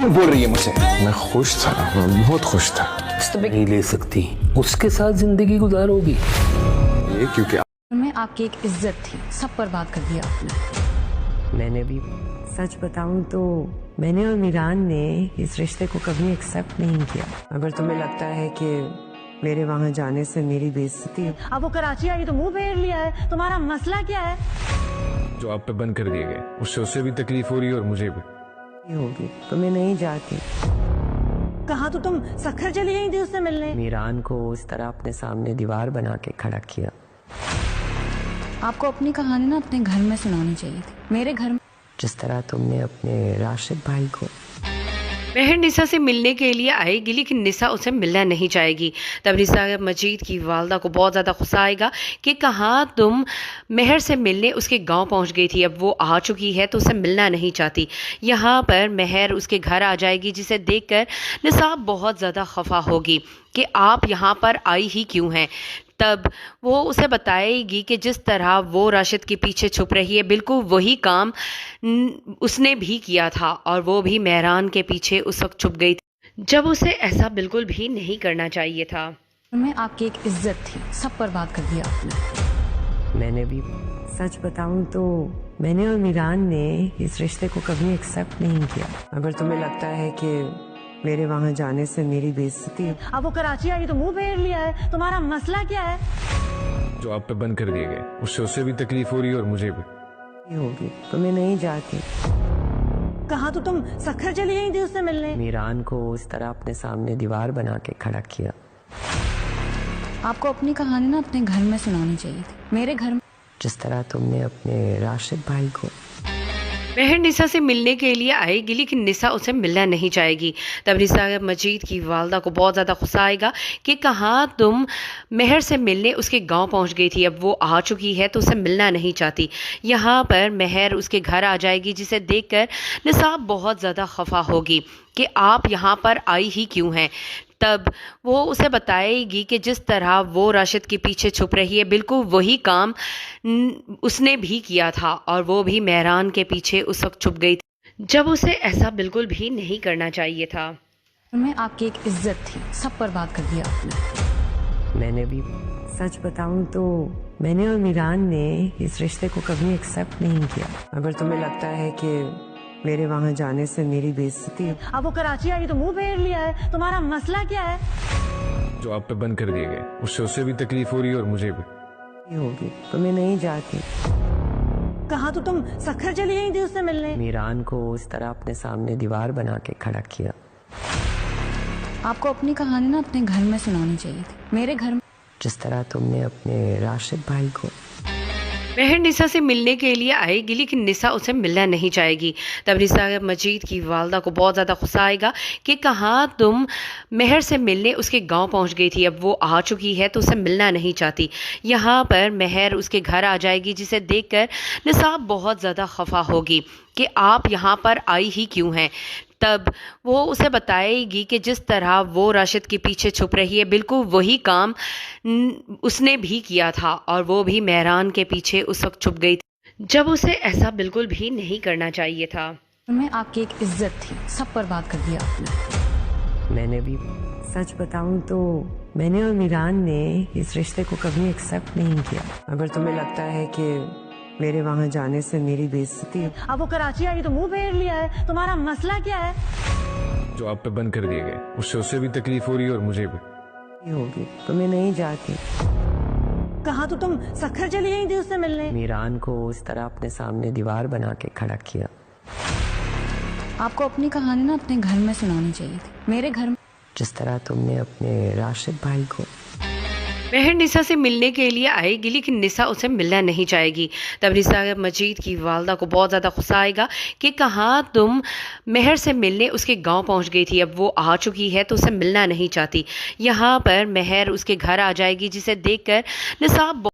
बोल रही है मुझसे? मैं खुश था, मैं बहुत खुश था। नहीं ले सकती, उसके साथ जिंदगी गुजारोगी। ये क्योंकि में आपकी एक इज्जत थी, सब बर्बाद कर दिया आपने। मैंने भी सच बताऊं तो मैंने और मीरान ने इस रिश्ते को कभी एक्सेप्ट नहीं किया। अगर तुम्हें लगता है कि मेरे वहाँ जाने से मेरी बेइज्जती, अब वो कराची आई तो मुंह फेर लिया है, तुम्हारा मसला क्या है? जो आप पे बंद कर दिए गए उससे उसे भी तकलीफ हो रही है और मुझे भी। होगी तो मैं नहीं जाती। कहा तो तुम सखर चली गई थी उससे मिलने। मीरान को उस तरह अपने सामने दीवार बना के खड़ा किया। आपको अपनी कहानी ना अपने घर में सुनानी चाहिए थी, मेरे घर में। जिस तरह तुमने अपने राशिद भाई को। महर निसा से मिलने के लिए आएगी, लेकिन निसा उसे मिलना नहीं चाहेगी। तब निसा मजीद की वालदा को बहुत ज़्यादा गुस्सा आएगा कि कहाँ तुम महर से मिलने उसके गांव पहुंच गई थी, अब वो आ चुकी है तो उसे मिलना नहीं चाहती। यहाँ पर महर उसके घर आ जाएगी, जिसे देखकर निसा बहुत ज़्यादा खफा होगी कि आप यहाँ पर आई ही क्यों हैं। तब वो उसे बताएगी कि जिस तरह वो राशिद के पीछे छुप रही है, बिल्कुल वही काम उसने भी किया था और वो भी मेहरान के पीछे उस वक्त छुप गई थी, जब उसे ऐसा बिल्कुल भी नहीं करना चाहिए था। में आपकी एक इज्जत थी, सब बर्बाद कर दिया आपने। मैंने भी सच बताऊं तो मैंने और मीरान ने इस रिश्ते को कभी एक्सेप्ट नहीं किया। अगर तुम्हें लगता है कि मेरे वहाँ जाने से मेरी बेइज्जती, अब वो कराची आई तो मुंह फेर लिया है, तुम्हारा मसला क्या है? जो आप पे बंद कर दिए गए उससे उसे भी तकलीफ हो रही है और मुझे भी। होगी तो मैं नहीं जाती। कहा तो तुम सखर चली गई थी उससे मिलने। मीरान को उस तरह अपने सामने दीवार बना के खड़ा किया। आपको अपनी कहानी ना अपने घर में सुनानी चाहिए थी, मेरे घर में। जिस तरह तुमने अपने राशिद भाई को। महर निसा से मिलने के लिए आएगी, लेकिन निसा उसे मिलना नहीं चाहेगी। तब निसा मजीद की वालदा को बहुत ज़्यादा गुस्सा आएगा कि कहाँ तुम महर से मिलने उसके गांव पहुंच गई थी, अब वो आ चुकी है तो उसे मिलना नहीं चाहती। यहाँ पर महर उसके घर आ जाएगी, जिसे देखकर निसा बहुत ज़्यादा खफा होगी कि आप यहाँ पर आई ही क्यों हैं। तब वो उसे बताएगी कि जिस तरह वो राशिद के पीछे छुप रही है, बिल्कुल वही काम उसने भी किया था और वो भी मेहरान के पीछे उस वक्त छुप गई थी, जब उसे ऐसा बिल्कुल भी नहीं करना चाहिए था। में आपकी एक इज्जत थी, सब बर्बाद कर दिया आपने। मैंने भी सच बताऊं तो मैंने और मीरान ने इस रिश्ते को कभी एक्सेप्ट नहीं किया। अगर तुम्हें लगता है कि मेरे वहाँ जाने से मेरी बेइज्जती, अब वो कराची आई तो मुंह फेर लिया है, तुम्हारा मसला क्या है? जो आप पे बंद कर दिए गए उससे उसे भी तकलीफ हो रही है और मुझे भी। होगी तो मैं नहीं जाती। कहा तो तुम सखर चली गई थी उससे मिलने। मीरान को उस तरह अपने सामने दीवार बना के खड़ा किया। आपको अपनी कहानी ना अपने घर में सुनानी चाहिए थी, मेरे घर में। जिस तरह तुमने अपने राशिद भाई को। महर निसा से मिलने के लिए आएगी, लेकिन निसा उसे मिलना नहीं चाहेगी। तब निसा मजीद की वालदा को बहुत ज़्यादा गुस्सा आएगा कि कहाँ तुम महर से मिलने उसके गांव पहुंच गई थी, अब वो आ चुकी है तो उसे मिलना नहीं चाहती। यहाँ पर महर उसके घर आ जाएगी, जिसे देखकर निसा बहुत ज़्यादा खफा होगी कि आप यहाँ पर आई ही क्यों हैं। तब वो उसे बताएगी कि जिस तरह वो राशिद के पीछे छुप रही है, बिल्कुल वही काम उसने भी किया था और वो भी मेहरान के पीछे उस वक्त छुप गई थी, जब उसे ऐसा बिल्कुल भी नहीं करना चाहिए था। में आपकी एक इज्जत थी, सब बर्बाद कर दिया आपने। मैंने भी सच बताऊं तो मैंने और मीरान ने इस रिश्ते को कभी एक्सेप्ट नहीं किया। अगर तुम्हें लगता है कि मेरे वहाँ जाने से मेरी बेइज्जती, अब वो कराची आई तो मुंह फेर लिया है, तुम्हारा मसला क्या है? जो आप पे बंद कर दिए गए उससे उसे भी तकलीफ हो रही है और मुझे भी। होगी तो मैं नहीं जाती। कहा तो तुम सखर चली गई थी उससे मिलने। मीरान को उस तरह अपने सामने दीवार बना के खड़ा किया। आपको अपनी कहानी ना अपने घर में सुनानी चाहिए थी, मेरे घर में। जिस तरह तुमने अपने राशिद भाई को। महर निसा से मिलने के लिए आएगी, लेकिन निसा उसे मिलना नहीं चाहेगी। तब निसा मजीद की वालदा को बहुत ज़्यादा गुस्सा आएगा कि कहाँ तुम महर से मिलने उसके गांव पहुंच गई थी, अब वो आ चुकी है तो उसे मिलना नहीं चाहती। यहाँ पर महर उसके घर आ जाएगी, जिसे देखकर निसा